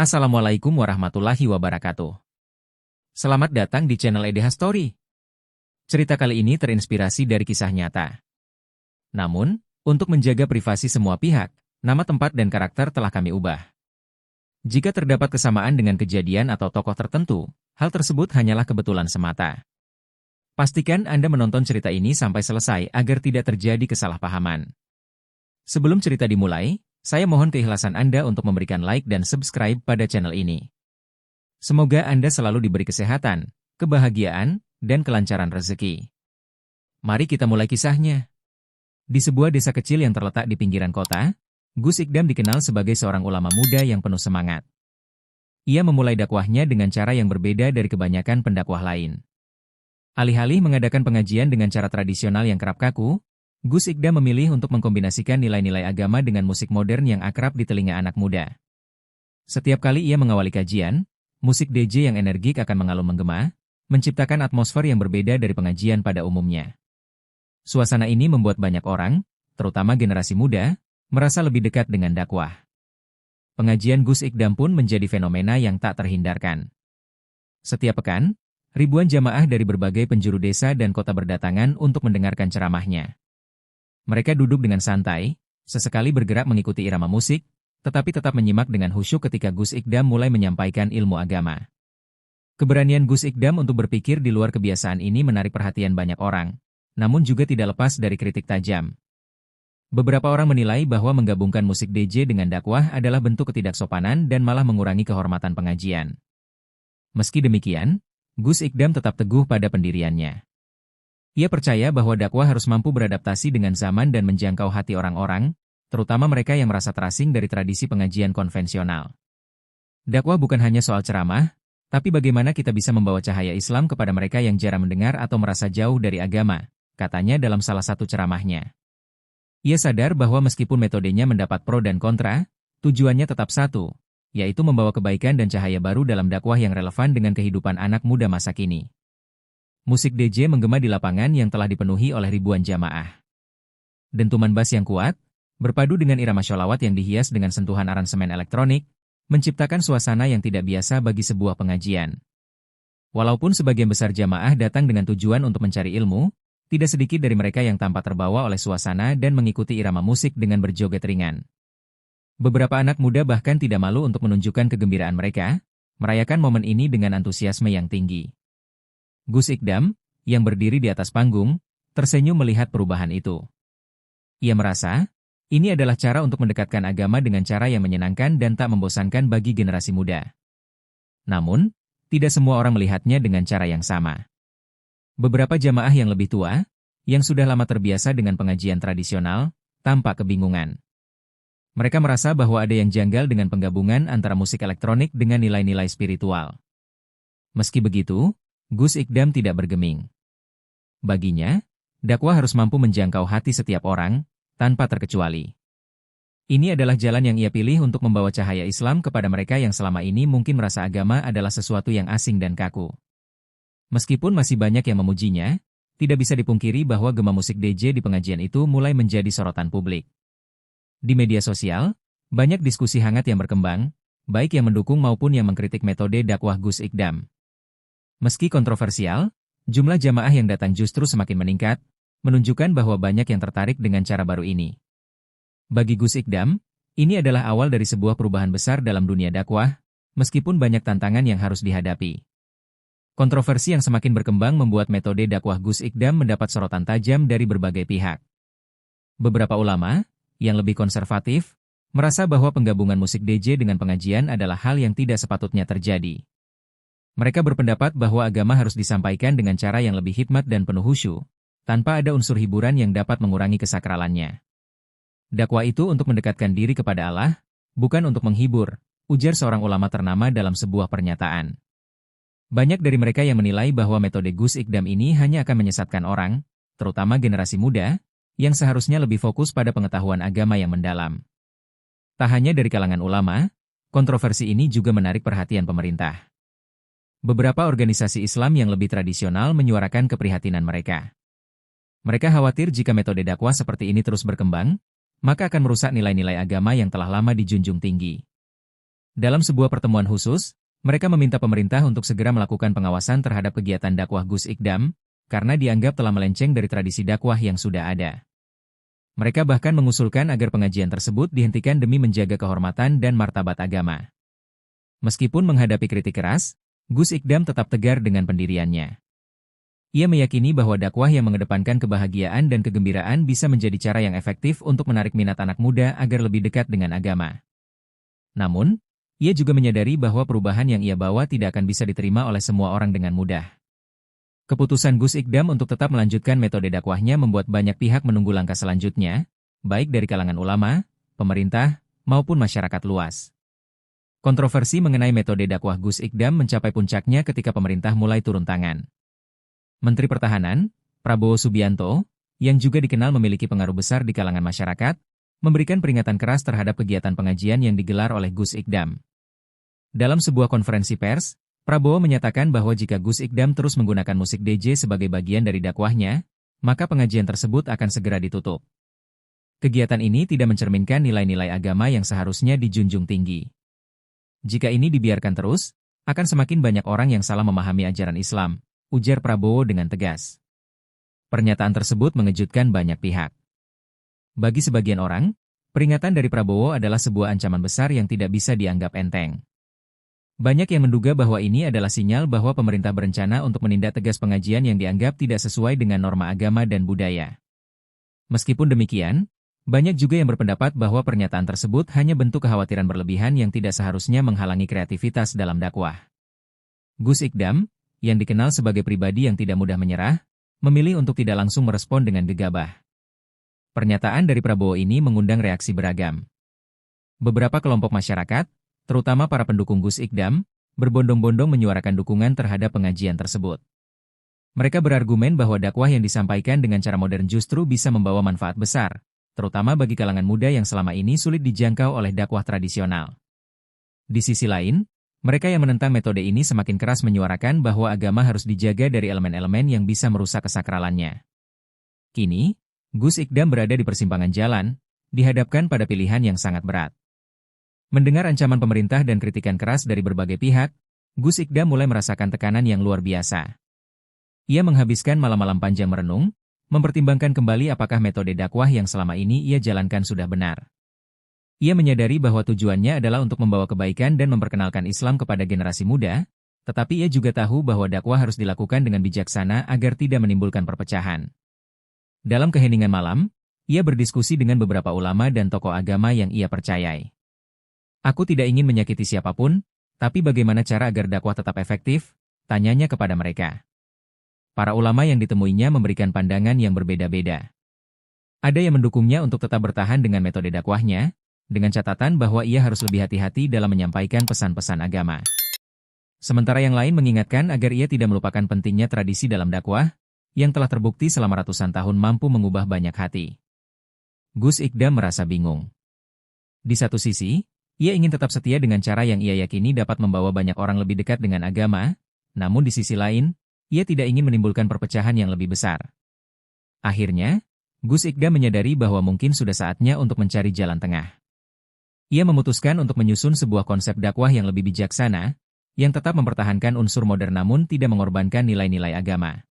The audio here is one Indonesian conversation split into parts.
Assalamualaikum warahmatullahi wabarakatuh. Selamat datang di channel EDH Story. Cerita kali ini terinspirasi dari kisah nyata. Namun, untuk menjaga privasi semua pihak, nama tempat dan karakter telah kami ubah. Jika terdapat kesamaan dengan kejadian atau tokoh tertentu, hal tersebut hanyalah kebetulan semata. Pastikan Anda menonton cerita ini sampai selesai agar tidak terjadi kesalahpahaman. Sebelum cerita dimulai, saya mohon keikhlasan Anda untuk memberikan like dan subscribe pada channel ini. Semoga Anda selalu diberi kesehatan, kebahagiaan, dan kelancaran rezeki. Mari kita mulai kisahnya. Di sebuah desa kecil yang terletak di pinggiran kota, Gus Ikdam dikenal sebagai seorang ulama muda yang penuh semangat. Ia memulai dakwahnya dengan cara yang berbeda dari kebanyakan pendakwah lain. Alih-alih mengadakan pengajian dengan cara tradisional yang kerap kaku, Gus Ikdam memilih untuk mengkombinasikan nilai-nilai agama dengan musik modern yang akrab di telinga anak muda. Setiap kali ia mengawali kajian, musik DJ yang energik akan mengalun menggema, menciptakan atmosfer yang berbeda dari pengajian pada umumnya. Suasana ini membuat banyak orang, terutama generasi muda, merasa lebih dekat dengan dakwah. Pengajian Gus Ikdam pun menjadi fenomena yang tak terhindarkan. Setiap pekan, ribuan jamaah dari berbagai penjuru desa dan kota berdatangan untuk mendengarkan ceramahnya. Mereka duduk dengan santai, sesekali bergerak mengikuti irama musik, tetapi tetap menyimak dengan khusyuk ketika Gus Ikdam mulai menyampaikan ilmu agama. Keberanian Gus Ikdam untuk berpikir di luar kebiasaan ini menarik perhatian banyak orang, namun juga tidak lepas dari kritik tajam. Beberapa orang menilai bahwa menggabungkan musik DJ dengan dakwah adalah bentuk ketidaksopanan dan malah mengurangi kehormatan pengajian. Meski demikian, Gus Ikdam tetap teguh pada pendiriannya. Ia percaya bahwa dakwah harus mampu beradaptasi dengan zaman dan menjangkau hati orang-orang, terutama mereka yang merasa terasing dari tradisi pengajian konvensional. Dakwah bukan hanya soal ceramah, tapi bagaimana kita bisa membawa cahaya Islam kepada mereka yang jarang mendengar atau merasa jauh dari agama, katanya dalam salah satu ceramahnya. Ia sadar bahwa meskipun metodenya mendapat pro dan kontra, tujuannya tetap satu, yaitu membawa kebaikan dan cahaya baru dalam dakwah yang relevan dengan kehidupan anak muda masa kini. Musik DJ menggema di lapangan yang telah dipenuhi oleh ribuan jamaah. Dentuman bass yang kuat, berpadu dengan irama sholawat yang dihias dengan sentuhan aransemen elektronik, menciptakan suasana yang tidak biasa bagi sebuah pengajian. Walaupun sebagian besar jamaah datang dengan tujuan untuk mencari ilmu, tidak sedikit dari mereka yang tampak terbawa oleh suasana dan mengikuti irama musik dengan berjoget ringan. Beberapa anak muda bahkan tidak malu untuk menunjukkan kegembiraan mereka, merayakan momen ini dengan antusiasme yang tinggi. Gus Ikdam, yang berdiri di atas panggung, tersenyum melihat perubahan itu. Ia merasa, ini adalah cara untuk mendekatkan agama dengan cara yang menyenangkan dan tak membosankan bagi generasi muda. Namun, tidak semua orang melihatnya dengan cara yang sama. Beberapa jamaah yang lebih tua, yang sudah lama terbiasa dengan pengajian tradisional, tampak kebingungan. Mereka merasa bahwa ada yang janggal dengan penggabungan antara musik elektronik dengan nilai-nilai spiritual. Meski begitu, Gus Ikdam tidak bergeming. Baginya, dakwah harus mampu menjangkau hati setiap orang, tanpa terkecuali. Ini adalah jalan yang ia pilih untuk membawa cahaya Islam kepada mereka yang selama ini mungkin merasa agama adalah sesuatu yang asing dan kaku. Meskipun masih banyak yang memujinya, tidak bisa dipungkiri bahwa gema musik DJ di pengajian itu mulai menjadi sorotan publik. Di media sosial, banyak diskusi hangat yang berkembang, baik yang mendukung maupun yang mengkritik metode dakwah Gus Ikdam. Meski kontroversial, jumlah jamaah yang datang justru semakin meningkat, menunjukkan bahwa banyak yang tertarik dengan cara baru ini. Bagi Gus Ikdam, ini adalah awal dari sebuah perubahan besar dalam dunia dakwah, meskipun banyak tantangan yang harus dihadapi. Kontroversi yang semakin berkembang membuat metode dakwah Gus Ikdam mendapat sorotan tajam dari berbagai pihak. Beberapa ulama, yang lebih konservatif, merasa bahwa penggabungan musik DJ dengan pengajian adalah hal yang tidak sepatutnya terjadi. Mereka berpendapat bahwa agama harus disampaikan dengan cara yang lebih hikmat dan penuh khusyuk, tanpa ada unsur hiburan yang dapat mengurangi kesakralannya. Dakwah itu untuk mendekatkan diri kepada Allah, bukan untuk menghibur, ujar seorang ulama ternama dalam sebuah pernyataan. Banyak dari mereka yang menilai bahwa metode Gus Ikdam ini hanya akan menyesatkan orang, terutama generasi muda, yang seharusnya lebih fokus pada pengetahuan agama yang mendalam. Tak hanya dari kalangan ulama, kontroversi ini juga menarik perhatian pemerintah. Beberapa organisasi Islam yang lebih tradisional menyuarakan keprihatinan mereka. Mereka khawatir jika metode dakwah seperti ini terus berkembang, maka akan merusak nilai-nilai agama yang telah lama dijunjung tinggi. Dalam sebuah pertemuan khusus, mereka meminta pemerintah untuk segera melakukan pengawasan terhadap kegiatan dakwah Gus Ikdam, karena dianggap telah melenceng dari tradisi dakwah yang sudah ada. Mereka bahkan mengusulkan agar pengajian tersebut dihentikan demi menjaga kehormatan dan martabat agama. Meskipun menghadapi kritik keras, Gus Ikdam tetap tegar dengan pendiriannya. Ia meyakini bahwa dakwah yang mengedepankan kebahagiaan dan kegembiraan bisa menjadi cara yang efektif untuk menarik minat anak muda agar lebih dekat dengan agama. Namun, ia juga menyadari bahwa perubahan yang ia bawa tidak akan bisa diterima oleh semua orang dengan mudah. Keputusan Gus Ikdam untuk tetap melanjutkan metode dakwahnya membuat banyak pihak menunggu langkah selanjutnya, baik dari kalangan ulama, pemerintah, maupun masyarakat luas. Kontroversi mengenai metode dakwah Gus Ikdam mencapai puncaknya ketika pemerintah mulai turun tangan. Menteri Pertahanan, Prabowo Subianto, yang juga dikenal memiliki pengaruh besar di kalangan masyarakat, memberikan peringatan keras terhadap kegiatan pengajian yang digelar oleh Gus Ikdam. Dalam sebuah konferensi pers, Prabowo menyatakan bahwa jika Gus Ikdam terus menggunakan musik DJ sebagai bagian dari dakwahnya, maka pengajian tersebut akan segera ditutup. Kegiatan ini tidak mencerminkan nilai-nilai agama yang seharusnya dijunjung tinggi. Jika ini dibiarkan terus, akan semakin banyak orang yang salah memahami ajaran Islam, ujar Prabowo dengan tegas. Pernyataan tersebut mengejutkan banyak pihak. Bagi sebagian orang, peringatan dari Prabowo adalah sebuah ancaman besar yang tidak bisa dianggap enteng. Banyak yang menduga bahwa ini adalah sinyal bahwa pemerintah berencana untuk menindak tegas pengajian yang dianggap tidak sesuai dengan norma agama dan budaya. Meskipun demikian, banyak juga yang berpendapat bahwa pernyataan tersebut hanya bentuk kekhawatiran berlebihan yang tidak seharusnya menghalangi kreativitas dalam dakwah. Gus Ikdam, yang dikenal sebagai pribadi yang tidak mudah menyerah, memilih untuk tidak langsung merespon dengan gegabah. Pernyataan dari Prabowo ini mengundang reaksi beragam. Beberapa kelompok masyarakat, terutama para pendukung Gus Ikdam, berbondong-bondong menyuarakan dukungan terhadap pengajian tersebut. Mereka berargumen bahwa dakwah yang disampaikan dengan cara modern justru bisa membawa manfaat besar, terutama bagi kalangan muda yang selama ini sulit dijangkau oleh dakwah tradisional. Di sisi lain, mereka yang menentang metode ini semakin keras menyuarakan bahwa agama harus dijaga dari elemen-elemen yang bisa merusak kesakralannya. Kini, Gus Ikdam berada di persimpangan jalan, dihadapkan pada pilihan yang sangat berat. Mendengar ancaman pemerintah dan kritikan keras dari berbagai pihak, Gus Ikdam mulai merasakan tekanan yang luar biasa. Ia menghabiskan malam-malam panjang merenung, mempertimbangkan kembali apakah metode dakwah yang selama ini ia jalankan sudah benar. Ia menyadari bahwa tujuannya adalah untuk membawa kebaikan dan memperkenalkan Islam kepada generasi muda, tetapi ia juga tahu bahwa dakwah harus dilakukan dengan bijaksana agar tidak menimbulkan perpecahan. Dalam keheningan malam, ia berdiskusi dengan beberapa ulama dan tokoh agama yang ia percayai. Aku tidak ingin menyakiti siapapun, tapi bagaimana cara agar dakwah tetap efektif? Tanyanya kepada mereka. Para ulama yang ditemuinya memberikan pandangan yang berbeda-beda. Ada yang mendukungnya untuk tetap bertahan dengan metode dakwahnya, dengan catatan bahwa ia harus lebih hati-hati dalam menyampaikan pesan-pesan agama. Sementara yang lain mengingatkan agar ia tidak melupakan pentingnya tradisi dalam dakwah, yang telah terbukti selama ratusan tahun mampu mengubah banyak hati. Gus Ikdam merasa bingung. Di satu sisi, ia ingin tetap setia dengan cara yang ia yakini dapat membawa banyak orang lebih dekat dengan agama, namun di sisi lain, ia tidak ingin menimbulkan perpecahan yang lebih besar. Akhirnya, Gus Ikdam menyadari bahwa mungkin sudah saatnya untuk mencari jalan tengah. Ia memutuskan untuk menyusun sebuah konsep dakwah yang lebih bijaksana, yang tetap mempertahankan unsur modern namun tidak mengorbankan nilai-nilai agama.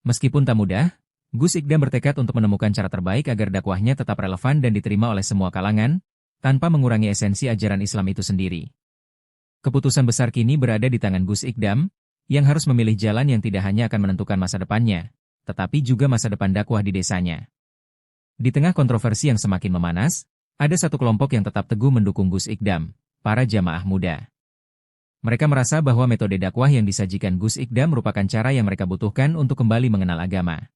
Meskipun tak mudah, Gus Ikdam bertekad untuk menemukan cara terbaik agar dakwahnya tetap relevan dan diterima oleh semua kalangan, tanpa mengurangi esensi ajaran Islam itu sendiri. Keputusan besar kini berada di tangan Gus Ikdam, yang harus memilih jalan yang tidak hanya akan menentukan masa depannya, tetapi juga masa depan dakwah di desanya. Di tengah kontroversi yang semakin memanas, ada satu kelompok yang tetap teguh mendukung Gus Ikdam, para jamaah muda. Mereka merasa bahwa metode dakwah yang disajikan Gus Ikdam merupakan cara yang mereka butuhkan untuk kembali mengenal agama.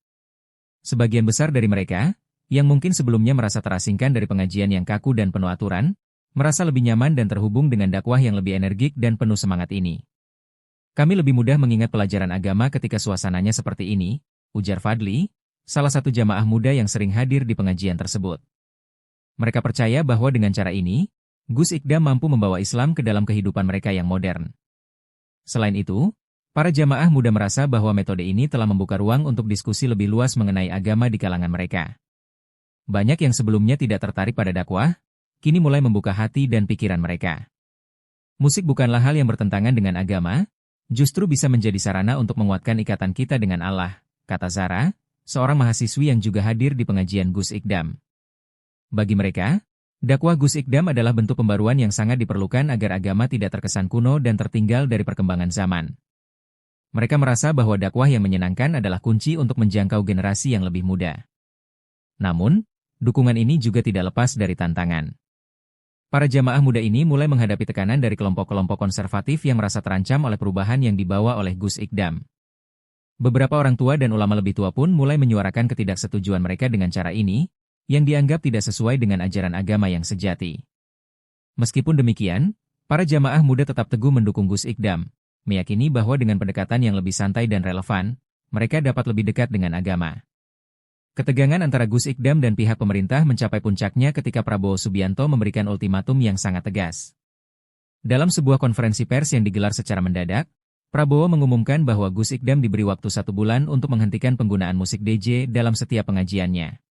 Sebagian besar dari mereka, yang mungkin sebelumnya merasa terasingkan dari pengajian yang kaku dan penuh aturan, merasa lebih nyaman dan terhubung dengan dakwah yang lebih energik dan penuh semangat ini. Kami lebih mudah mengingat pelajaran agama ketika suasananya seperti ini, ujar Fadli, salah satu jamaah muda yang sering hadir di pengajian tersebut. Mereka percaya bahwa dengan cara ini, Gus Ikdam mampu membawa Islam ke dalam kehidupan mereka yang modern. Selain itu, para jamaah muda merasa bahwa metode ini telah membuka ruang untuk diskusi lebih luas mengenai agama di kalangan mereka. Banyak yang sebelumnya tidak tertarik pada dakwah, kini mulai membuka hati dan pikiran mereka. Musik bukanlah hal yang bertentangan dengan agama, justru bisa menjadi sarana untuk menguatkan ikatan kita dengan Allah, kata Zara, seorang mahasiswi yang juga hadir di pengajian Gus Ikdam. Bagi mereka, dakwah Gus Ikdam adalah bentuk pembaruan yang sangat diperlukan agar agama tidak terkesan kuno dan tertinggal dari perkembangan zaman. Mereka merasa bahwa dakwah yang menyenangkan adalah kunci untuk menjangkau generasi yang lebih muda. Namun, dukungan ini juga tidak lepas dari tantangan. Para jamaah muda ini mulai menghadapi tekanan dari kelompok-kelompok konservatif yang merasa terancam oleh perubahan yang dibawa oleh Gus Ikdam. Beberapa orang tua dan ulama lebih tua pun mulai menyuarakan ketidaksetujuan mereka dengan cara ini, yang dianggap tidak sesuai dengan ajaran agama yang sejati. Meskipun demikian, para jamaah muda tetap teguh mendukung Gus Ikdam, meyakini bahwa dengan pendekatan yang lebih santai dan relevan, mereka dapat lebih dekat dengan agama. Ketegangan antara Gus Ikdam dan pihak pemerintah mencapai puncaknya ketika Prabowo Subianto memberikan ultimatum yang sangat tegas. Dalam sebuah konferensi pers yang digelar secara mendadak, Prabowo mengumumkan bahwa Gus Ikdam diberi waktu 1 bulan untuk menghentikan penggunaan musik DJ dalam setiap pengajiannya.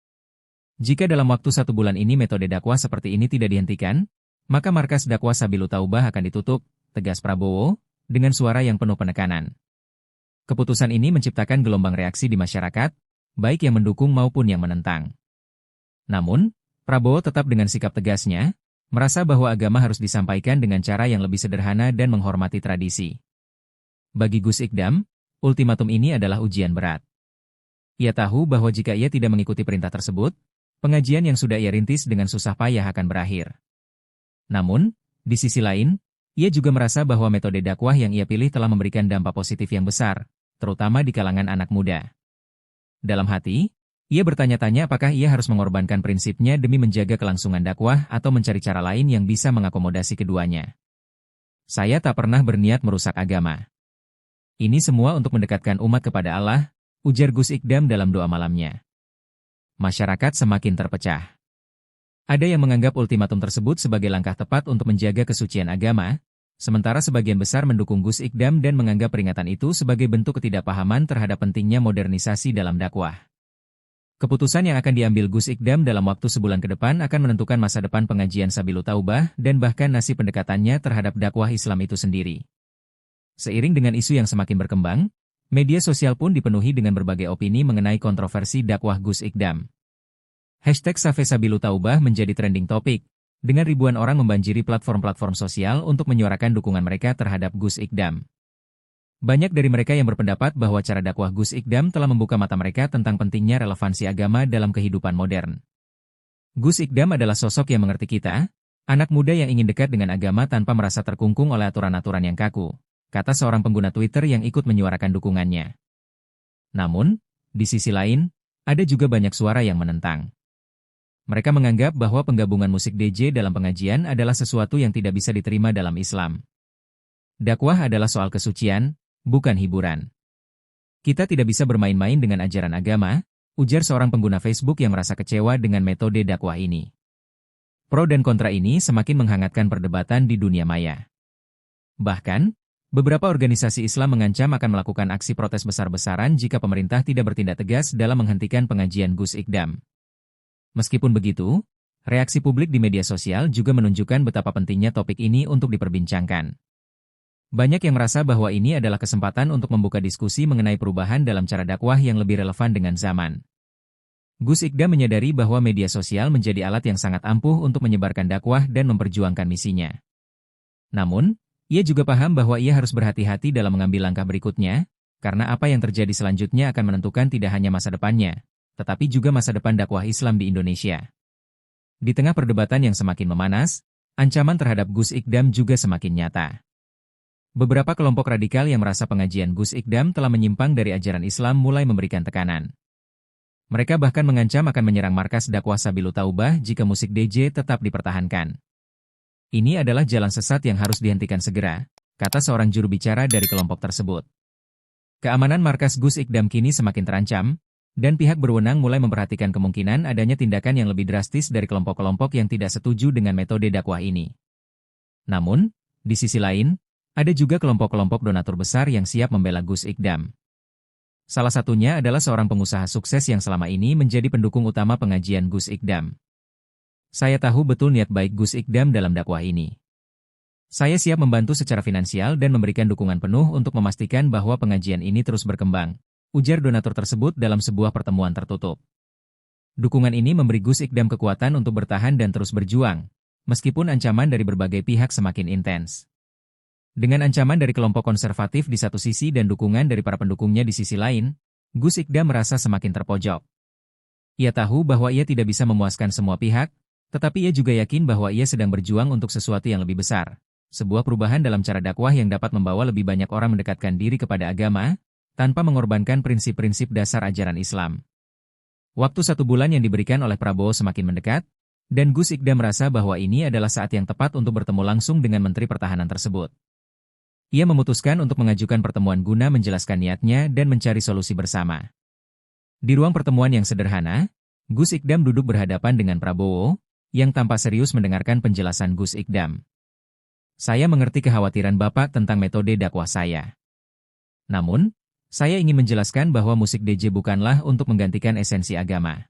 Jika dalam waktu 1 bulan ini metode dakwah seperti ini tidak dihentikan, maka markas dakwah Sabilu Taubah akan ditutup, tegas Prabowo, dengan suara yang penuh penekanan. Keputusan ini menciptakan gelombang reaksi di masyarakat, baik yang mendukung maupun yang menentang. Namun, Prabowo tetap dengan sikap tegasnya, merasa bahwa agama harus disampaikan dengan cara yang lebih sederhana dan menghormati tradisi. Bagi Gus Ikdam, ultimatum ini adalah ujian berat. Ia tahu bahwa jika ia tidak mengikuti perintah tersebut, pengajian yang sudah ia rintis dengan susah payah akan berakhir. Namun, di sisi lain, ia juga merasa bahwa metode dakwah yang ia pilih telah memberikan dampak positif yang besar, terutama di kalangan anak muda. Dalam hati, ia bertanya-tanya apakah ia harus mengorbankan prinsipnya demi menjaga kelangsungan dakwah atau mencari cara lain yang bisa mengakomodasi keduanya. Saya tak pernah berniat merusak agama. Ini semua untuk mendekatkan umat kepada Allah, ujar Gus Ikdam dalam doa malamnya. Masyarakat semakin terpecah. Ada yang menganggap ultimatum tersebut sebagai langkah tepat untuk menjaga kesucian agama, sementara sebagian besar mendukung Gus Ikdam dan menganggap peringatan itu sebagai bentuk ketidakpahaman terhadap pentingnya modernisasi dalam dakwah. Keputusan yang akan diambil Gus Ikdam dalam waktu sebulan ke depan akan menentukan masa depan pengajian Sabilu Taubah dan bahkan nasib pendekatannya terhadap dakwah Islam itu sendiri. Seiring dengan isu yang semakin berkembang, media sosial pun dipenuhi dengan berbagai opini mengenai kontroversi dakwah Gus Ikdam. #Sabilu Taubah menjadi trending topik, dengan ribuan orang membanjiri platform-platform sosial untuk menyuarakan dukungan mereka terhadap Gus Ikdam. Banyak dari mereka yang berpendapat bahwa cara dakwah Gus Ikdam telah membuka mata mereka tentang pentingnya relevansi agama dalam kehidupan modern. Gus Ikdam adalah sosok yang mengerti kita, anak muda yang ingin dekat dengan agama tanpa merasa terkungkung oleh aturan-aturan yang kaku, kata seorang pengguna Twitter yang ikut menyuarakan dukungannya. Namun, di sisi lain, ada juga banyak suara yang menentang. Mereka menganggap bahwa penggabungan musik DJ dalam pengajian adalah sesuatu yang tidak bisa diterima dalam Islam. Dakwah adalah soal kesucian, bukan hiburan. Kita tidak bisa bermain-main dengan ajaran agama, ujar seorang pengguna Facebook yang merasa kecewa dengan metode dakwah ini. Pro dan kontra ini semakin menghangatkan perdebatan di dunia maya. Bahkan, beberapa organisasi Islam mengancam akan melakukan aksi protes besar-besaran jika pemerintah tidak bertindak tegas dalam menghentikan pengajian Gus Ikdam. Meskipun begitu, reaksi publik di media sosial juga menunjukkan betapa pentingnya topik ini untuk diperbincangkan. Banyak yang merasa bahwa ini adalah kesempatan untuk membuka diskusi mengenai perubahan dalam cara dakwah yang lebih relevan dengan zaman. Gus Ikdam menyadari bahwa media sosial menjadi alat yang sangat ampuh untuk menyebarkan dakwah dan memperjuangkan misinya. Namun, ia juga paham bahwa ia harus berhati-hati dalam mengambil langkah berikutnya, karena apa yang terjadi selanjutnya akan menentukan tidak hanya masa depannya, tetapi juga masa depan dakwah Islam di Indonesia. Di tengah perdebatan yang semakin memanas, ancaman terhadap Gus Ikdam juga semakin nyata. Beberapa kelompok radikal yang merasa pengajian Gus Ikdam telah menyimpang dari ajaran Islam mulai memberikan tekanan. Mereka bahkan mengancam akan menyerang markas dakwah Sabilu Taubah jika musik DJ tetap dipertahankan. Ini adalah jalan sesat yang harus dihentikan segera, kata seorang juru bicara dari kelompok tersebut. Keamanan markas Gus Ikdam kini semakin terancam, dan pihak berwenang mulai memperhatikan kemungkinan adanya tindakan yang lebih drastis dari kelompok-kelompok yang tidak setuju dengan metode dakwah ini. Namun, di sisi lain, ada juga kelompok-kelompok donatur besar yang siap membela Gus Ikdam. Salah satunya adalah seorang pengusaha sukses yang selama ini menjadi pendukung utama pengajian Gus Ikdam. Saya tahu betul niat baik Gus Ikdam dalam dakwah ini. Saya siap membantu secara finansial dan memberikan dukungan penuh untuk memastikan bahwa pengajian ini terus berkembang, ujar donatur tersebut dalam sebuah pertemuan tertutup. Dukungan ini memberi Gus Ikdam kekuatan untuk bertahan dan terus berjuang, meskipun ancaman dari berbagai pihak semakin intens. Dengan ancaman dari kelompok konservatif di satu sisi dan dukungan dari para pendukungnya di sisi lain, Gus Ikdam merasa semakin terpojok. Ia tahu bahwa ia tidak bisa memuaskan semua pihak, tetapi ia juga yakin bahwa ia sedang berjuang untuk sesuatu yang lebih besar. Sebuah perubahan dalam cara dakwah yang dapat membawa lebih banyak orang mendekatkan diri kepada agama, tanpa mengorbankan prinsip-prinsip dasar ajaran Islam. Waktu 1 bulan yang diberikan oleh Prabowo semakin mendekat, dan Gus Ikdam merasa bahwa ini adalah saat yang tepat untuk bertemu langsung dengan Menteri Pertahanan tersebut. Ia memutuskan untuk mengajukan pertemuan guna menjelaskan niatnya dan mencari solusi bersama. Di ruang pertemuan yang sederhana, Gus Ikdam duduk berhadapan dengan Prabowo, yang tanpa serius mendengarkan penjelasan Gus Ikdam. Saya mengerti kekhawatiran Bapak tentang metode dakwah saya. Namun, saya ingin menjelaskan bahwa musik DJ bukanlah untuk menggantikan esensi agama.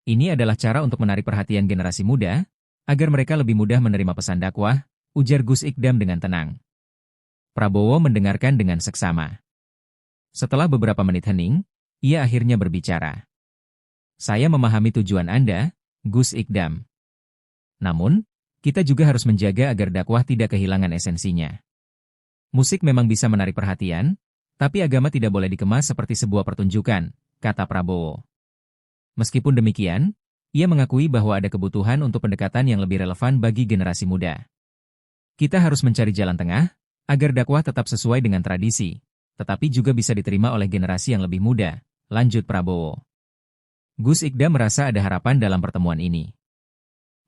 Ini adalah cara untuk menarik perhatian generasi muda, agar mereka lebih mudah menerima pesan dakwah, ujar Gus Ikdam dengan tenang. Prabowo mendengarkan dengan seksama. Setelah beberapa menit hening, ia akhirnya berbicara. Saya memahami tujuan Anda, Gus Ikdam. Namun, kita juga harus menjaga agar dakwah tidak kehilangan esensinya. Musik memang bisa menarik perhatian, tapi agama tidak boleh dikemas seperti sebuah pertunjukan, kata Prabowo. Meskipun demikian, ia mengakui bahwa ada kebutuhan untuk pendekatan yang lebih relevan bagi generasi muda. Kita harus mencari jalan tengah, agar dakwah tetap sesuai dengan tradisi, tetapi juga bisa diterima oleh generasi yang lebih muda, lanjut Prabowo. Gus Ikdam merasa ada harapan dalam pertemuan ini.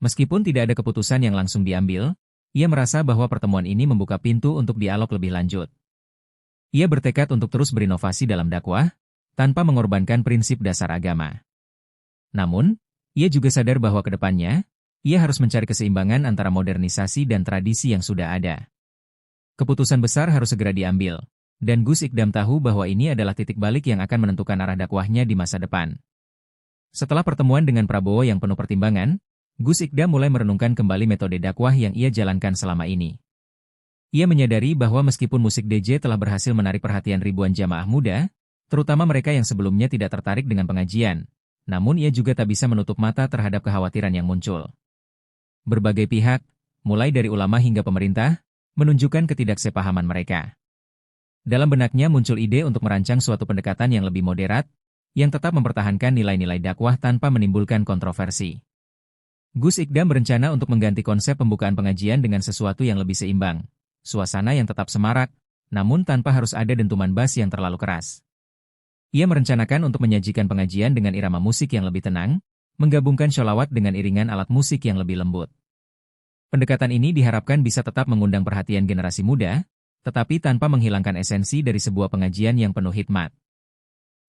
Meskipun tidak ada keputusan yang langsung diambil, ia merasa bahwa pertemuan ini membuka pintu untuk dialog lebih lanjut. Ia bertekad untuk terus berinovasi dalam dakwah, tanpa mengorbankan prinsip dasar agama. Namun, ia juga sadar bahwa ke depannya, ia harus mencari keseimbangan antara modernisasi dan tradisi yang sudah ada. Keputusan besar harus segera diambil, dan Gus Ikdam tahu bahwa ini adalah titik balik yang akan menentukan arah dakwahnya di masa depan. Setelah pertemuan dengan Prabowo yang penuh pertimbangan, Gus Ikdam mulai merenungkan kembali metode dakwah yang ia jalankan selama ini. Ia menyadari bahwa meskipun musik DJ telah berhasil menarik perhatian ribuan jamaah muda, terutama mereka yang sebelumnya tidak tertarik dengan pengajian, namun ia juga tak bisa menutup mata terhadap kekhawatiran yang muncul. Berbagai pihak, mulai dari ulama hingga pemerintah, menunjukkan ketidaksepahaman mereka. Dalam benaknya muncul ide untuk merancang suatu pendekatan yang lebih moderat, yang tetap mempertahankan nilai-nilai dakwah tanpa menimbulkan kontroversi. Gus Ikdam berencana untuk mengganti konsep pembukaan pengajian dengan sesuatu yang lebih seimbang. Suasana yang tetap semarak, namun tanpa harus ada dentuman bass yang terlalu keras. Ia merencanakan untuk menyajikan pengajian dengan irama musik yang lebih tenang, menggabungkan sholawat dengan iringan alat musik yang lebih lembut. Pendekatan ini diharapkan bisa tetap mengundang perhatian generasi muda, tetapi tanpa menghilangkan esensi dari sebuah pengajian yang penuh hikmat.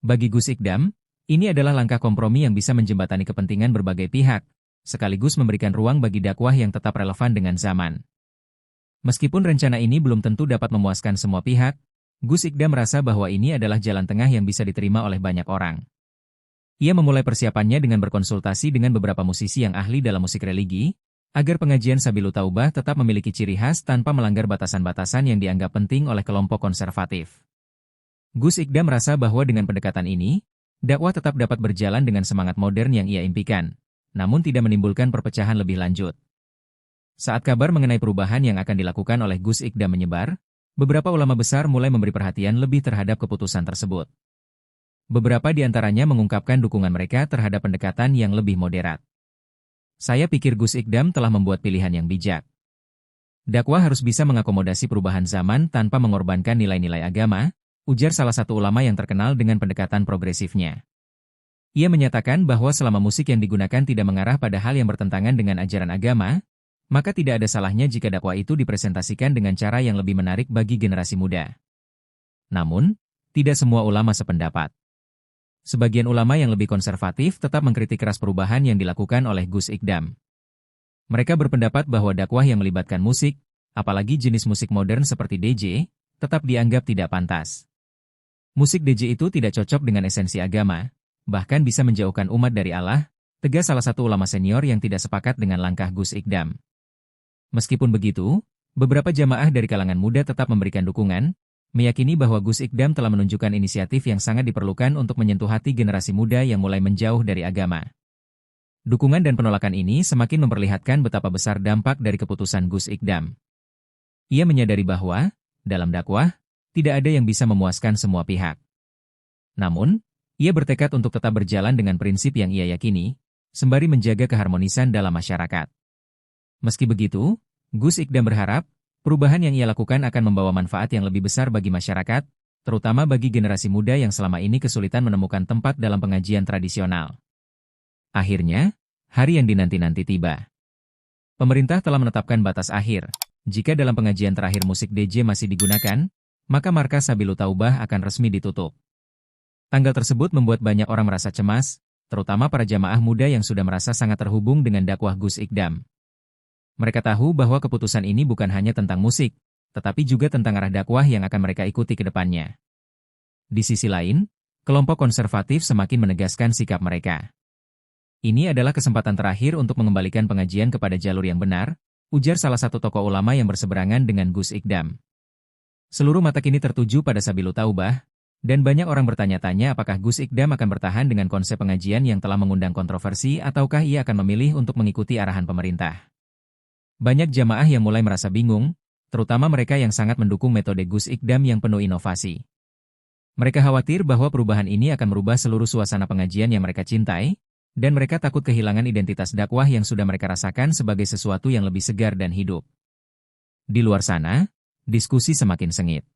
Bagi Gus Ikdam, ini adalah langkah kompromi yang bisa menjembatani kepentingan berbagai pihak, sekaligus memberikan ruang bagi dakwah yang tetap relevan dengan zaman. Meskipun rencana ini belum tentu dapat memuaskan semua pihak, Gus Ikdam merasa bahwa ini adalah jalan tengah yang bisa diterima oleh banyak orang. Ia memulai persiapannya dengan berkonsultasi dengan beberapa musisi yang ahli dalam musik religi, agar pengajian Sabilu Taubah tetap memiliki ciri khas tanpa melanggar batasan-batasan yang dianggap penting oleh kelompok konservatif. Gus Ikdam merasa bahwa dengan pendekatan ini, dakwah tetap dapat berjalan dengan semangat modern yang ia impikan, namun tidak menimbulkan perpecahan lebih lanjut. Saat kabar mengenai perubahan yang akan dilakukan oleh Gus Ikdam menyebar, beberapa ulama besar mulai memberi perhatian lebih terhadap keputusan tersebut. Beberapa di antaranya mengungkapkan dukungan mereka terhadap pendekatan yang lebih moderat. Saya pikir Gus Ikdam telah membuat pilihan yang bijak. Dakwah harus bisa mengakomodasi perubahan zaman tanpa mengorbankan nilai-nilai agama, ujar salah satu ulama yang terkenal dengan pendekatan progresifnya. Ia menyatakan bahwa selama musik yang digunakan tidak mengarah pada hal yang bertentangan dengan ajaran agama, maka tidak ada salahnya jika dakwah itu dipresentasikan dengan cara yang lebih menarik bagi generasi muda. Namun, tidak semua ulama sependapat. Sebagian ulama yang lebih konservatif tetap mengkritik keras perubahan yang dilakukan oleh Gus Ikdam. Mereka berpendapat bahwa dakwah yang melibatkan musik, apalagi jenis musik modern seperti DJ, tetap dianggap tidak pantas. Musik DJ itu tidak cocok dengan esensi agama, bahkan bisa menjauhkan umat dari Allah, tegas salah satu ulama senior yang tidak sepakat dengan langkah Gus Ikdam. Meskipun begitu, Beberapa jamaah dari kalangan muda tetap memberikan dukungan, meyakini bahwa Gus Ikdam telah menunjukkan inisiatif yang sangat diperlukan untuk menyentuh hati generasi muda yang mulai menjauh dari agama. Dukungan dan penolakan ini semakin memperlihatkan betapa besar dampak dari keputusan Gus Ikdam. Ia menyadari bahwa, dalam dakwah, tidak ada yang bisa memuaskan semua pihak. Namun, ia bertekad untuk tetap berjalan dengan prinsip yang ia yakini, sembari menjaga keharmonisan dalam masyarakat. Meski begitu, Gus Ikdam berharap, perubahan yang ia lakukan akan membawa manfaat yang lebih besar bagi masyarakat, terutama bagi generasi muda yang selama ini kesulitan menemukan tempat dalam pengajian tradisional. Akhirnya, hari yang dinanti-nanti tiba. Pemerintah telah menetapkan batas akhir. Jika dalam pengajian terakhir musik DJ masih digunakan, maka markas Sabilu Taubah akan resmi ditutup. Tanggal tersebut membuat banyak orang merasa cemas, terutama para jamaah muda yang sudah merasa sangat terhubung dengan dakwah Gus Ikdam. Mereka tahu bahwa keputusan ini bukan hanya tentang musik, tetapi juga tentang arah dakwah yang akan mereka ikuti ke depannya. Di sisi lain, kelompok konservatif semakin menegaskan sikap mereka. Ini adalah kesempatan terakhir untuk mengembalikan pengajian kepada jalur yang benar, ujar salah satu tokoh ulama yang berseberangan dengan Gus Ikdam. Seluruh mata kini tertuju pada Sabilu Taubah, dan banyak orang bertanya-tanya apakah Gus Ikdam akan bertahan dengan konsep pengajian yang telah mengundang kontroversi ataukah ia akan memilih untuk mengikuti arahan pemerintah. Banyak jamaah yang mulai merasa bingung, terutama mereka yang sangat mendukung metode Gus Ikdam yang penuh inovasi. Mereka khawatir bahwa perubahan ini akan merubah seluruh suasana pengajian yang mereka cintai, dan mereka takut kehilangan identitas dakwah yang sudah mereka rasakan sebagai sesuatu yang lebih segar dan hidup. Di luar sana, diskusi semakin sengit.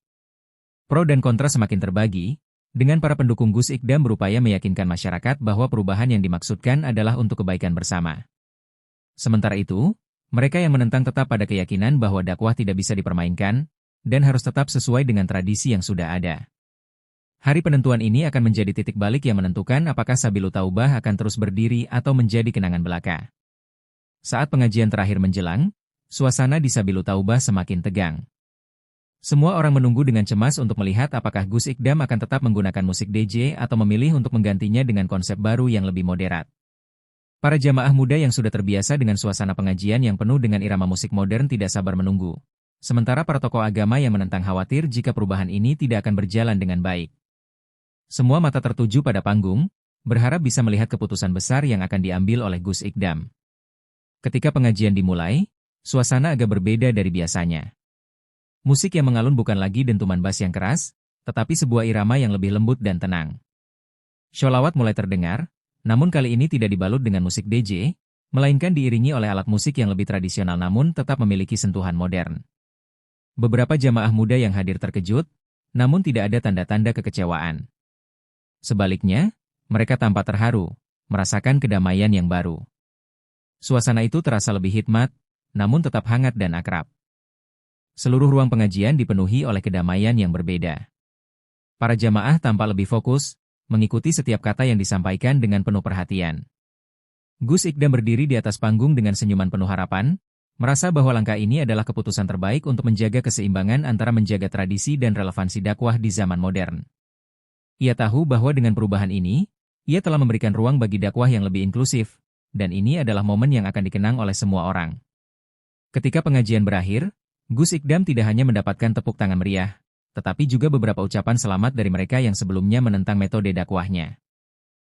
Pro dan kontra semakin terbagi, dengan para pendukung Gus Ikdam berupaya meyakinkan masyarakat bahwa perubahan yang dimaksudkan adalah untuk kebaikan bersama. Sementara itu, mereka yang menentang tetap pada keyakinan bahwa dakwah tidak bisa dipermainkan, dan harus tetap sesuai dengan tradisi yang sudah ada. Hari penentuan ini akan menjadi titik balik yang menentukan apakah Sabilu Taubah akan terus berdiri atau menjadi kenangan belaka. Saat pengajian terakhir menjelang, suasana di Sabilu Taubah semakin tegang. Semua orang menunggu dengan cemas untuk melihat apakah Gus Ikdam akan tetap menggunakan musik DJ atau memilih untuk menggantinya dengan konsep baru yang lebih moderat. Para jamaah muda yang sudah terbiasa dengan suasana pengajian yang penuh dengan irama musik modern tidak sabar menunggu. Sementara para tokoh agama yang menentang khawatir jika perubahan ini tidak akan berjalan dengan baik. Semua mata tertuju pada panggung, berharap bisa melihat keputusan besar yang akan diambil oleh Gus Ikdam. Ketika pengajian dimulai, suasana agak berbeda dari biasanya. Musik yang mengalun bukan lagi dentuman bass yang keras, tetapi sebuah irama yang lebih lembut dan tenang. Sholawat mulai terdengar, namun kali ini tidak dibalut dengan musik DJ, melainkan diiringi oleh alat musik yang lebih tradisional namun tetap memiliki sentuhan modern. Beberapa jamaah muda yang hadir terkejut, namun tidak ada tanda-tanda kekecewaan. Sebaliknya, mereka tampak terharu, merasakan kedamaian yang baru. Suasana itu terasa lebih hikmat, namun tetap hangat dan akrab. Seluruh ruang pengajian dipenuhi oleh kedamaian yang berbeda. Para jamaah tampak lebih fokus, mengikuti setiap kata yang disampaikan dengan penuh perhatian. Gus Ikdam berdiri di atas panggung dengan senyuman penuh harapan, merasa bahwa langkah ini adalah keputusan terbaik untuk menjaga keseimbangan antara menjaga tradisi dan relevansi dakwah di zaman modern. Ia tahu bahwa dengan perubahan ini, ia telah memberikan ruang bagi dakwah yang lebih inklusif, dan ini adalah momen yang akan dikenang oleh semua orang. Ketika pengajian berakhir, Gus Ikdam tidak hanya mendapatkan tepuk tangan meriah, tetapi juga beberapa ucapan selamat dari mereka yang sebelumnya menentang metode dakwahnya.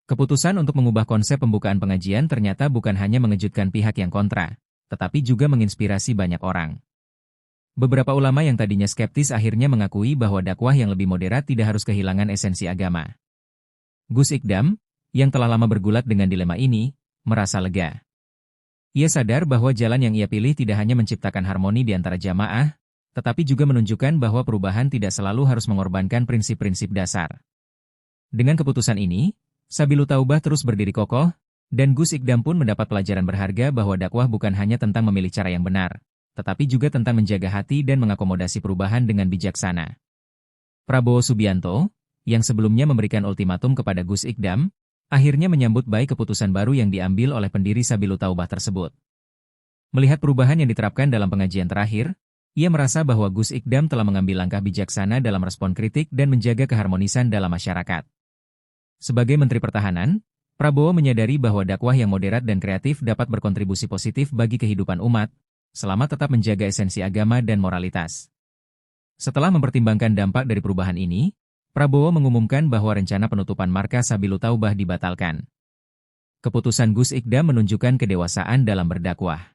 Keputusan untuk mengubah konsep pembukaan pengajian ternyata bukan hanya mengejutkan pihak yang kontra, tetapi juga menginspirasi banyak orang. Beberapa ulama yang tadinya skeptis akhirnya mengakui bahwa dakwah yang lebih moderat tidak harus kehilangan esensi agama. Gus Ikdam, yang telah lama bergulat dengan dilema ini, merasa lega. Ia sadar bahwa jalan yang ia pilih tidak hanya menciptakan harmoni di antara jamaah, tetapi juga menunjukkan bahwa perubahan tidak selalu harus mengorbankan prinsip-prinsip dasar. Dengan keputusan ini, Sabilu Taubah terus berdiri kokoh, dan Gus Ikdam pun mendapat pelajaran berharga bahwa dakwah bukan hanya tentang memilih cara yang benar, tetapi juga tentang menjaga hati dan mengakomodasi perubahan dengan bijaksana. Prabowo Subianto, yang sebelumnya memberikan ultimatum kepada Gus Ikdam, akhirnya menyambut baik keputusan baru yang diambil oleh pendiri Sabilu Taubah tersebut. Melihat perubahan yang diterapkan dalam pengajian terakhir, ia merasa bahwa Gus Ikdam telah mengambil langkah bijaksana dalam respon kritik dan menjaga keharmonisan dalam masyarakat. Sebagai Menteri Pertahanan, Prabowo menyadari bahwa dakwah yang moderat dan kreatif dapat berkontribusi positif bagi kehidupan umat, selama tetap menjaga esensi agama dan moralitas. Setelah mempertimbangkan dampak dari perubahan ini, Prabowo mengumumkan bahwa rencana penutupan markas Sabilu Taubah dibatalkan. Keputusan Gus Ikdam menunjukkan kedewasaan dalam berdakwah.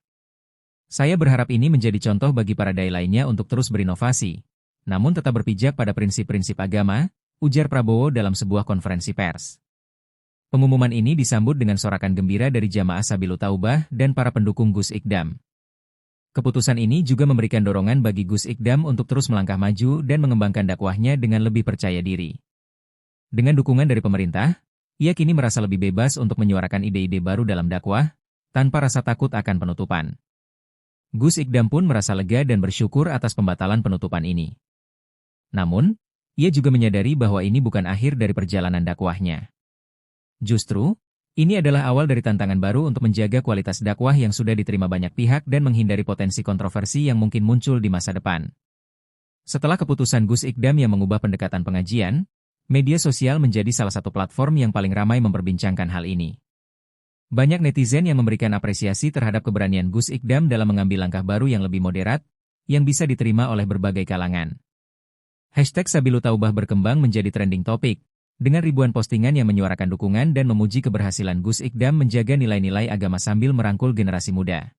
Saya berharap ini menjadi contoh bagi para dai lainnya untuk terus berinovasi, namun tetap berpijak pada prinsip-prinsip agama, ujar Prabowo dalam sebuah konferensi pers. Pengumuman ini disambut dengan sorakan gembira dari jamaah Sabilu Taubah dan para pendukung Gus Ikdam. Keputusan ini juga memberikan dorongan bagi Gus Ikdam untuk terus melangkah maju dan mengembangkan dakwahnya dengan lebih percaya diri. Dengan dukungan dari pemerintah, ia kini merasa lebih bebas untuk menyuarakan ide-ide baru dalam dakwah, tanpa rasa takut akan penutupan. Gus Ikdam pun merasa lega dan bersyukur atas pembatalan penutupan ini. Namun, ia juga menyadari bahwa ini bukan akhir dari perjalanan dakwahnya. Justru, ini adalah awal dari tantangan baru untuk menjaga kualitas dakwah yang sudah diterima banyak pihak dan menghindari potensi kontroversi yang mungkin muncul di masa depan. Setelah keputusan Gus Ikdam yang mengubah pendekatan pengajian, media sosial menjadi salah satu platform yang paling ramai memperbincangkan hal ini. Banyak netizen yang memberikan apresiasi terhadap keberanian Gus Ikdam dalam mengambil langkah baru yang lebih moderat, yang bisa diterima oleh berbagai kalangan. Hashtag Sabilu Taubah berkembang menjadi trending topik, dengan ribuan postingan yang menyuarakan dukungan dan memuji keberhasilan Gus Ikdam menjaga nilai-nilai agama sambil merangkul generasi muda.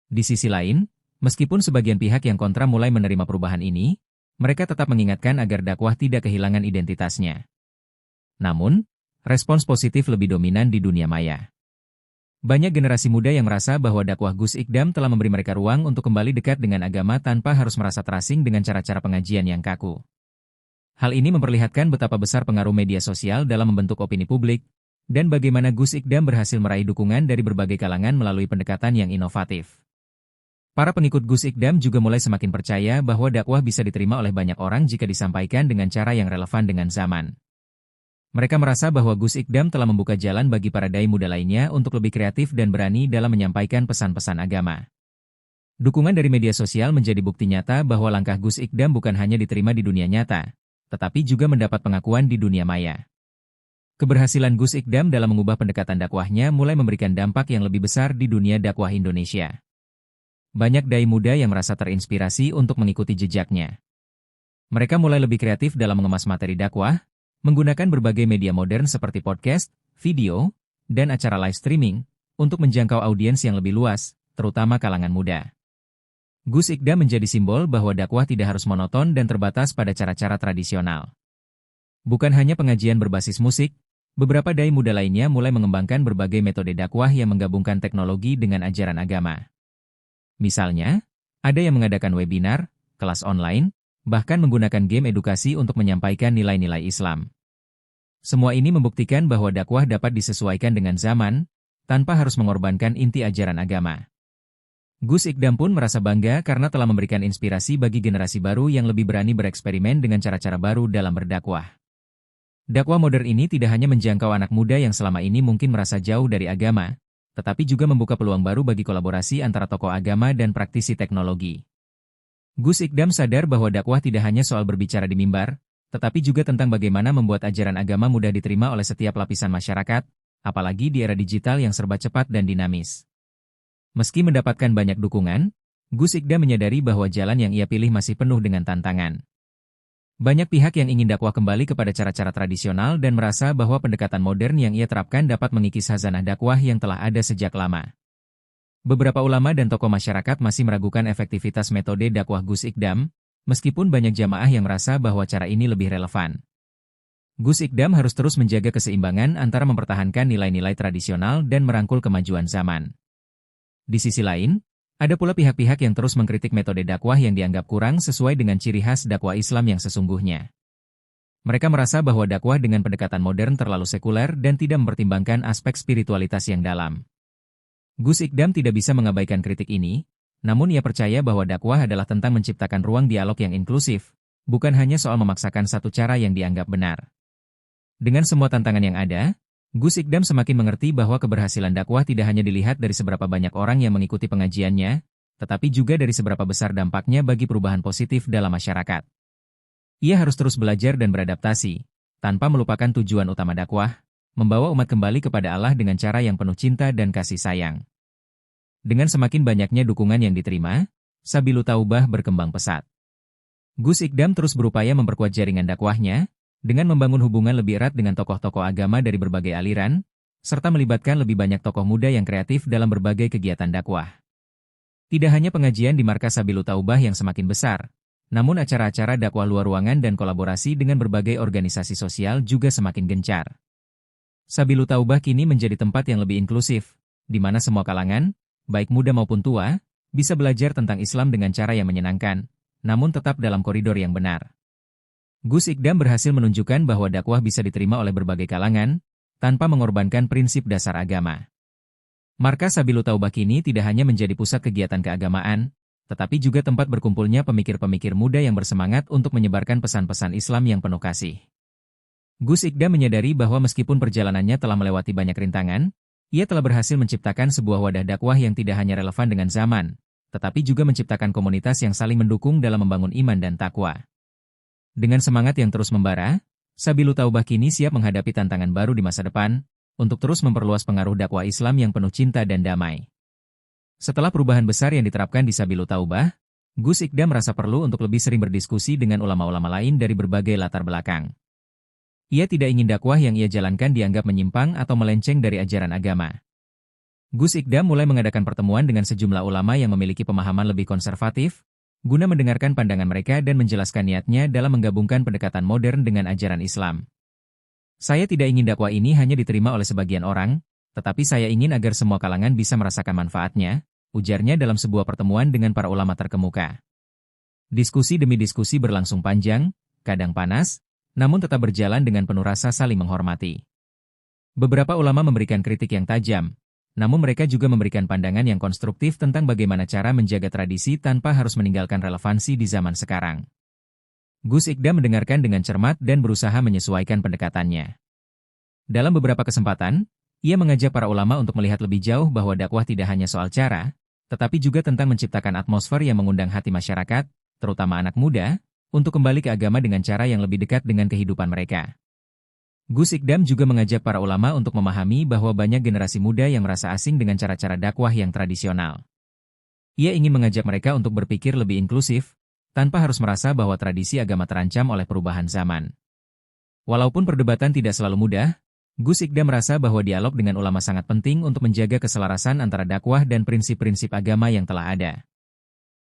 Di sisi lain, meskipun sebagian pihak yang kontra mulai menerima perubahan ini, mereka tetap mengingatkan agar dakwah tidak kehilangan identitasnya. Namun, respons positif lebih dominan di dunia maya. Banyak generasi muda yang merasa bahwa dakwah Gus Ikdam telah memberi mereka ruang untuk kembali dekat dengan agama tanpa harus merasa terasing dengan cara-cara pengajian yang kaku. Hal ini memperlihatkan betapa besar pengaruh media sosial dalam membentuk opini publik, dan bagaimana Gus Ikdam berhasil meraih dukungan dari berbagai kalangan melalui pendekatan yang inovatif. Para pengikut Gus Ikdam juga mulai semakin percaya bahwa dakwah bisa diterima oleh banyak orang jika disampaikan dengan cara yang relevan dengan zaman. Mereka merasa bahwa Gus Ikdam telah membuka jalan bagi para dai muda lainnya untuk lebih kreatif dan berani dalam menyampaikan pesan-pesan agama. Dukungan dari media sosial menjadi bukti nyata bahwa langkah Gus Ikdam bukan hanya diterima di dunia nyata, tetapi juga mendapat pengakuan di dunia maya. Keberhasilan Gus Ikdam dalam mengubah pendekatan dakwahnya mulai memberikan dampak yang lebih besar di dunia dakwah Indonesia. Banyak dai muda yang merasa terinspirasi untuk mengikuti jejaknya. Mereka mulai lebih kreatif dalam mengemas materi dakwah, menggunakan berbagai media modern seperti podcast, video, dan acara live streaming, untuk menjangkau audiens yang lebih luas, terutama kalangan muda. Gus Ikdam menjadi simbol bahwa dakwah tidak harus monoton dan terbatas pada cara-cara tradisional. Bukan hanya pengajian berbasis musik, beberapa dai muda lainnya mulai mengembangkan berbagai metode dakwah yang menggabungkan teknologi dengan ajaran agama. Misalnya, ada yang mengadakan webinar, kelas online, bahkan menggunakan game edukasi untuk menyampaikan nilai-nilai Islam. Semua ini membuktikan bahwa dakwah dapat disesuaikan dengan zaman, tanpa harus mengorbankan inti ajaran agama. Gus Ikdam pun merasa bangga karena telah memberikan inspirasi bagi generasi baru yang lebih berani bereksperimen dengan cara-cara baru dalam berdakwah. Dakwah modern ini tidak hanya menjangkau anak muda yang selama ini mungkin merasa jauh dari agama, tetapi juga membuka peluang baru bagi kolaborasi antara tokoh agama dan praktisi teknologi. Gus Ikdam sadar bahwa dakwah tidak hanya soal berbicara di mimbar, tetapi juga tentang bagaimana membuat ajaran agama mudah diterima oleh setiap lapisan masyarakat, apalagi di era digital yang serba cepat dan dinamis. Meski mendapatkan banyak dukungan, Gus Ikdam menyadari bahwa jalan yang ia pilih masih penuh dengan tantangan. Banyak pihak yang ingin dakwah kembali kepada cara-cara tradisional dan merasa bahwa pendekatan modern yang ia terapkan dapat mengikis khazanah dakwah yang telah ada sejak lama. Beberapa ulama dan tokoh masyarakat masih meragukan efektivitas metode dakwah Gus Ikdam, meskipun banyak jamaah yang merasa bahwa cara ini lebih relevan. Gus Ikdam harus terus menjaga keseimbangan antara mempertahankan nilai-nilai tradisional dan merangkul kemajuan zaman. Di sisi lain, ada pula pihak-pihak yang terus mengkritik metode dakwah yang dianggap kurang sesuai dengan ciri khas dakwah Islam yang sesungguhnya. Mereka merasa bahwa dakwah dengan pendekatan modern terlalu sekuler dan tidak mempertimbangkan aspek spiritualitas yang dalam. Gus Ikdam tidak bisa mengabaikan kritik ini, namun ia percaya bahwa dakwah adalah tentang menciptakan ruang dialog yang inklusif, bukan hanya soal memaksakan satu cara yang dianggap benar. Dengan semua tantangan yang ada, Gus Ikdam semakin mengerti bahwa keberhasilan dakwah tidak hanya dilihat dari seberapa banyak orang yang mengikuti pengajiannya, tetapi juga dari seberapa besar dampaknya bagi perubahan positif dalam masyarakat. Ia harus terus belajar dan beradaptasi, tanpa melupakan tujuan utama dakwah, membawa umat kembali kepada Allah dengan cara yang penuh cinta dan kasih sayang. Dengan semakin banyaknya dukungan yang diterima, Sabilu Taubah berkembang pesat. Gus Ikdam terus berupaya memperkuat jaringan dakwahnya, dengan membangun hubungan lebih erat dengan tokoh-tokoh agama dari berbagai aliran, serta melibatkan lebih banyak tokoh muda yang kreatif dalam berbagai kegiatan dakwah. Tidak hanya pengajian di markas Sabilu Taubah yang semakin besar, namun acara-acara dakwah luar ruangan dan kolaborasi dengan berbagai organisasi sosial juga semakin gencar. Sabilu Taubah kini menjadi tempat yang lebih inklusif, di mana semua kalangan, baik muda maupun tua, bisa belajar tentang Islam dengan cara yang menyenangkan, namun tetap dalam koridor yang benar. Gus Ikdam berhasil menunjukkan bahwa dakwah bisa diterima oleh berbagai kalangan, tanpa mengorbankan prinsip dasar agama. Markas Sabilu Taubah kini tidak hanya menjadi pusat kegiatan keagamaan, tetapi juga tempat berkumpulnya pemikir-pemikir muda yang bersemangat untuk menyebarkan pesan-pesan Islam yang penuh kasih. Gus Ikdam menyadari bahwa meskipun perjalanannya telah melewati banyak rintangan, ia telah berhasil menciptakan sebuah wadah dakwah yang tidak hanya relevan dengan zaman, tetapi juga menciptakan komunitas yang saling mendukung dalam membangun iman dan takwa. Dengan semangat yang terus membara, Sabilu Taubah kini siap menghadapi tantangan baru di masa depan, untuk terus memperluas pengaruh dakwah Islam yang penuh cinta dan damai. Setelah perubahan besar yang diterapkan di Sabilu Taubah, Gus Ikdam merasa perlu untuk lebih sering berdiskusi dengan ulama-ulama lain dari berbagai latar belakang. Ia tidak ingin dakwah yang ia jalankan dianggap menyimpang atau melenceng dari ajaran agama. Gus Ikdam mulai mengadakan pertemuan dengan sejumlah ulama yang memiliki pemahaman lebih konservatif, guna mendengarkan pandangan mereka dan menjelaskan niatnya dalam menggabungkan pendekatan modern dengan ajaran Islam. Saya tidak ingin dakwah ini hanya diterima oleh sebagian orang, tetapi saya ingin agar semua kalangan bisa merasakan manfaatnya, ujarnya dalam sebuah pertemuan dengan para ulama terkemuka. Diskusi demi diskusi berlangsung panjang, kadang panas, namun tetap berjalan dengan penuh rasa saling menghormati. Beberapa ulama memberikan kritik yang tajam, namun mereka juga memberikan pandangan yang konstruktif tentang bagaimana cara menjaga tradisi tanpa harus meninggalkan relevansi di zaman sekarang. Gus Ikdam mendengarkan dengan cermat dan berusaha menyesuaikan pendekatannya. Dalam beberapa kesempatan, ia mengajak para ulama untuk melihat lebih jauh bahwa dakwah tidak hanya soal cara, tetapi juga tentang menciptakan atmosfer yang mengundang hati masyarakat, terutama anak muda, untuk kembali ke agama dengan cara yang lebih dekat dengan kehidupan mereka. Gus Ikdam juga mengajak para ulama untuk memahami bahwa banyak generasi muda yang merasa asing dengan cara-cara dakwah yang tradisional. Ia ingin mengajak mereka untuk berpikir lebih inklusif, tanpa harus merasa bahwa tradisi agama terancam oleh perubahan zaman. Walaupun perdebatan tidak selalu mudah, Gus Ikdam merasa bahwa dialog dengan ulama sangat penting untuk menjaga keselarasan antara dakwah dan prinsip-prinsip agama yang telah ada.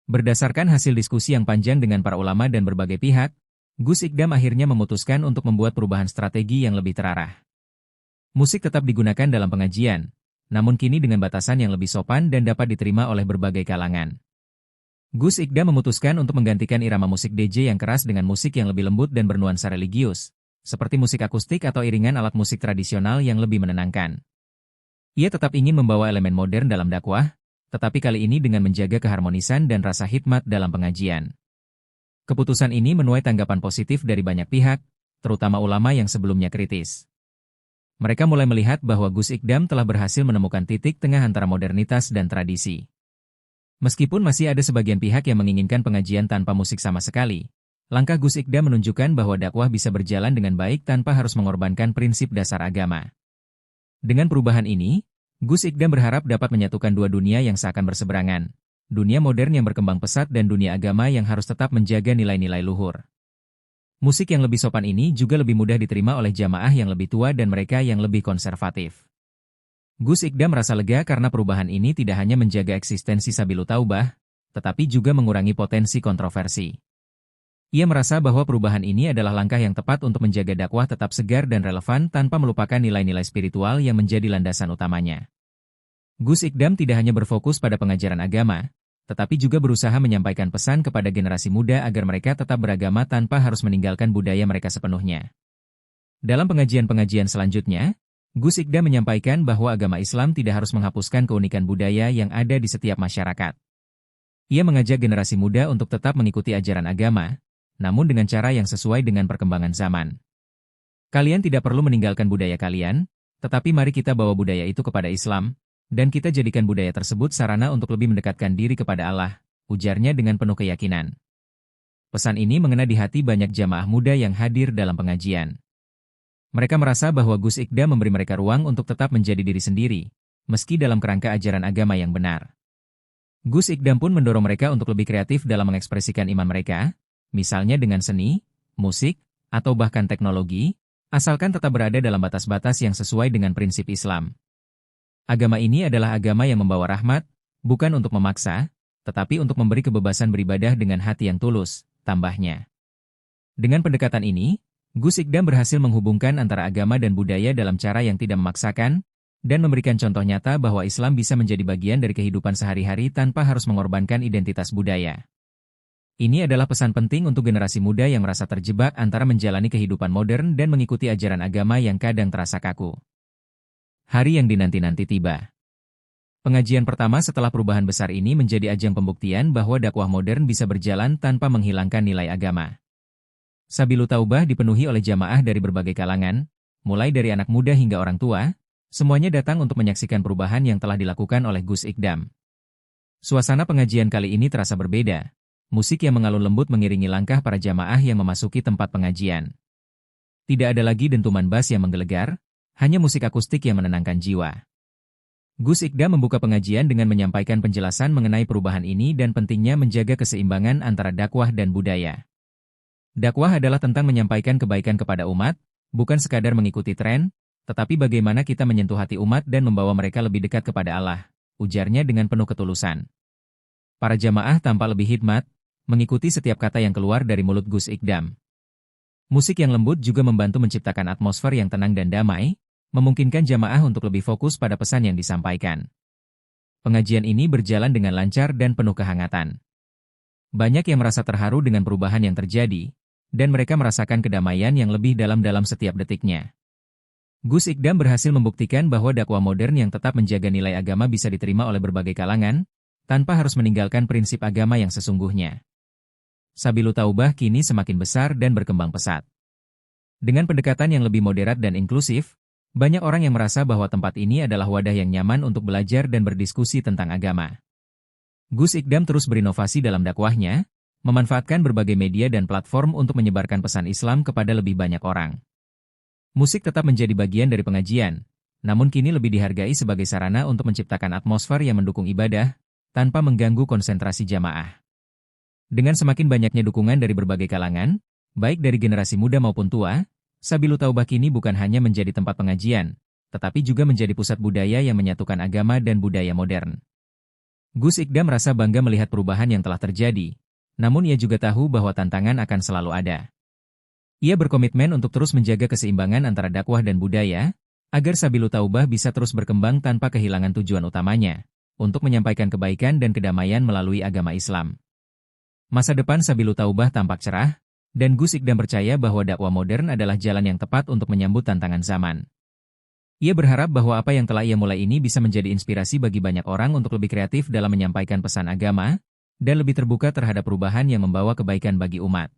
Berdasarkan hasil diskusi yang panjang dengan para ulama dan berbagai pihak, Gus Ikdam akhirnya memutuskan untuk membuat perubahan strategi yang lebih terarah. Musik tetap digunakan dalam pengajian, namun kini dengan batasan yang lebih sopan dan dapat diterima oleh berbagai kalangan. Gus Ikdam memutuskan untuk menggantikan irama musik DJ yang keras dengan musik yang lebih lembut dan bernuansa religius, seperti musik akustik atau iringan alat musik tradisional yang lebih menenangkan. Ia tetap ingin membawa elemen modern dalam dakwah, tetapi kali ini dengan menjaga keharmonisan dan rasa hikmat dalam pengajian. Keputusan ini menuai tanggapan positif dari banyak pihak, terutama ulama yang sebelumnya kritis. Mereka mulai melihat bahwa Gus Ikdam telah berhasil menemukan titik tengah antara modernitas dan tradisi. Meskipun masih ada sebagian pihak yang menginginkan pengajian tanpa musik sama sekali, langkah Gus Ikdam menunjukkan bahwa dakwah bisa berjalan dengan baik tanpa harus mengorbankan prinsip dasar agama. Dengan perubahan ini, Gus Ikdam berharap dapat menyatukan dua dunia yang seakan berseberangan, dunia modern yang berkembang pesat dan dunia agama yang harus tetap menjaga nilai-nilai luhur. Musik yang lebih sopan ini juga lebih mudah diterima oleh jamaah yang lebih tua dan mereka yang lebih konservatif. Gus Ikdam merasa lega karena perubahan ini tidak hanya menjaga eksistensi Sabilu Taubah, tetapi juga mengurangi potensi kontroversi. Ia merasa bahwa perubahan ini adalah langkah yang tepat untuk menjaga dakwah tetap segar dan relevan tanpa melupakan nilai-nilai spiritual yang menjadi landasan utamanya. Gus Ikdam tidak hanya berfokus pada pengajaran agama, tetapi juga berusaha menyampaikan pesan kepada generasi muda agar mereka tetap beragama tanpa harus meninggalkan budaya mereka sepenuhnya. Dalam pengajian-pengajian selanjutnya, Gus Ikdam menyampaikan bahwa agama Islam tidak harus menghapuskan keunikan budaya yang ada di setiap masyarakat. Ia mengajak generasi muda untuk tetap mengikuti ajaran agama, namun dengan cara yang sesuai dengan perkembangan zaman. Kalian tidak perlu meninggalkan budaya kalian, tetapi mari kita bawa budaya itu kepada Islam, dan kita jadikan budaya tersebut sarana untuk lebih mendekatkan diri kepada Allah, ujarnya dengan penuh keyakinan. Pesan ini mengena di hati banyak jamaah muda yang hadir dalam pengajian. Mereka merasa bahwa Gus Ikdam memberi mereka ruang untuk tetap menjadi diri sendiri, meski dalam kerangka ajaran agama yang benar. Gus Ikdam pun mendorong mereka untuk lebih kreatif dalam mengekspresikan iman mereka, misalnya dengan seni, musik, atau bahkan teknologi, asalkan tetap berada dalam batas-batas yang sesuai dengan prinsip Islam. Agama ini adalah agama yang membawa rahmat, bukan untuk memaksa, tetapi untuk memberi kebebasan beribadah dengan hati yang tulus, tambahnya. Dengan pendekatan ini, Gus Ikdam berhasil menghubungkan antara agama dan budaya dalam cara yang tidak memaksakan, dan memberikan contoh nyata bahwa Islam bisa menjadi bagian dari kehidupan sehari-hari tanpa harus mengorbankan identitas budaya. Ini adalah pesan penting untuk generasi muda yang merasa terjebak antara menjalani kehidupan modern dan mengikuti ajaran agama yang kadang terasa kaku. Hari yang dinanti-nanti tiba. Pengajian pertama setelah perubahan besar ini menjadi ajang pembuktian bahwa dakwah modern bisa berjalan tanpa menghilangkan nilai agama. Sabilu Taubah dipenuhi oleh jamaah dari berbagai kalangan, mulai dari anak muda hingga orang tua, semuanya datang untuk menyaksikan perubahan yang telah dilakukan oleh Gus Ikdam. Suasana pengajian kali ini terasa berbeda. Musik yang mengalun lembut mengiringi langkah para jamaah yang memasuki tempat pengajian. Tidak ada lagi dentuman bass yang menggelegar, hanya musik akustik yang menenangkan jiwa. Gus Ikdam membuka pengajian dengan menyampaikan penjelasan mengenai perubahan ini dan pentingnya menjaga keseimbangan antara dakwah dan budaya. Dakwah adalah tentang menyampaikan kebaikan kepada umat, bukan sekadar mengikuti tren, tetapi bagaimana kita menyentuh hati umat dan membawa mereka lebih dekat kepada Allah, ujarnya dengan penuh ketulusan. Para jamaah tampak lebih hikmat, mengikuti setiap kata yang keluar dari mulut Gus Ikdam. Musik yang lembut juga membantu menciptakan atmosfer yang tenang dan damai, memungkinkan jamaah untuk lebih fokus pada pesan yang disampaikan. Pengajian ini berjalan dengan lancar dan penuh kehangatan. Banyak yang merasa terharu dengan perubahan yang terjadi, dan mereka merasakan kedamaian yang lebih dalam dalam setiap detiknya. Gus Ikdam berhasil membuktikan bahwa dakwah modern yang tetap menjaga nilai agama bisa diterima oleh berbagai kalangan, tanpa harus meninggalkan prinsip agama yang sesungguhnya. Sabilu Taubah kini semakin besar dan berkembang pesat. Dengan pendekatan yang lebih moderat dan inklusif, banyak orang yang merasa bahwa tempat ini adalah wadah yang nyaman untuk belajar dan berdiskusi tentang agama. Gus Ikdam terus berinovasi dalam dakwahnya, memanfaatkan berbagai media dan platform untuk menyebarkan pesan Islam kepada lebih banyak orang. Musik tetap menjadi bagian dari pengajian, namun kini lebih dihargai sebagai sarana untuk menciptakan atmosfer yang mendukung ibadah, tanpa mengganggu konsentrasi jamaah. Dengan semakin banyaknya dukungan dari berbagai kalangan, baik dari generasi muda maupun tua, Sabilu Taubah kini bukan hanya menjadi tempat pengajian, tetapi juga menjadi pusat budaya yang menyatukan agama dan budaya modern. Gus Ikdam merasa bangga melihat perubahan yang telah terjadi, namun ia juga tahu bahwa tantangan akan selalu ada. Ia berkomitmen untuk terus menjaga keseimbangan antara dakwah dan budaya, agar Sabilu Taubah bisa terus berkembang tanpa kehilangan tujuan utamanya, untuk menyampaikan kebaikan dan kedamaian melalui agama Islam. Masa depan Sabilu Taubah tampak cerah, dan Gus Ikdam percaya bahwa dakwah modern adalah jalan yang tepat untuk menyambut tantangan zaman. Ia berharap bahwa apa yang telah ia mulai ini bisa menjadi inspirasi bagi banyak orang untuk lebih kreatif dalam menyampaikan pesan agama, dan lebih terbuka terhadap perubahan yang membawa kebaikan bagi umat.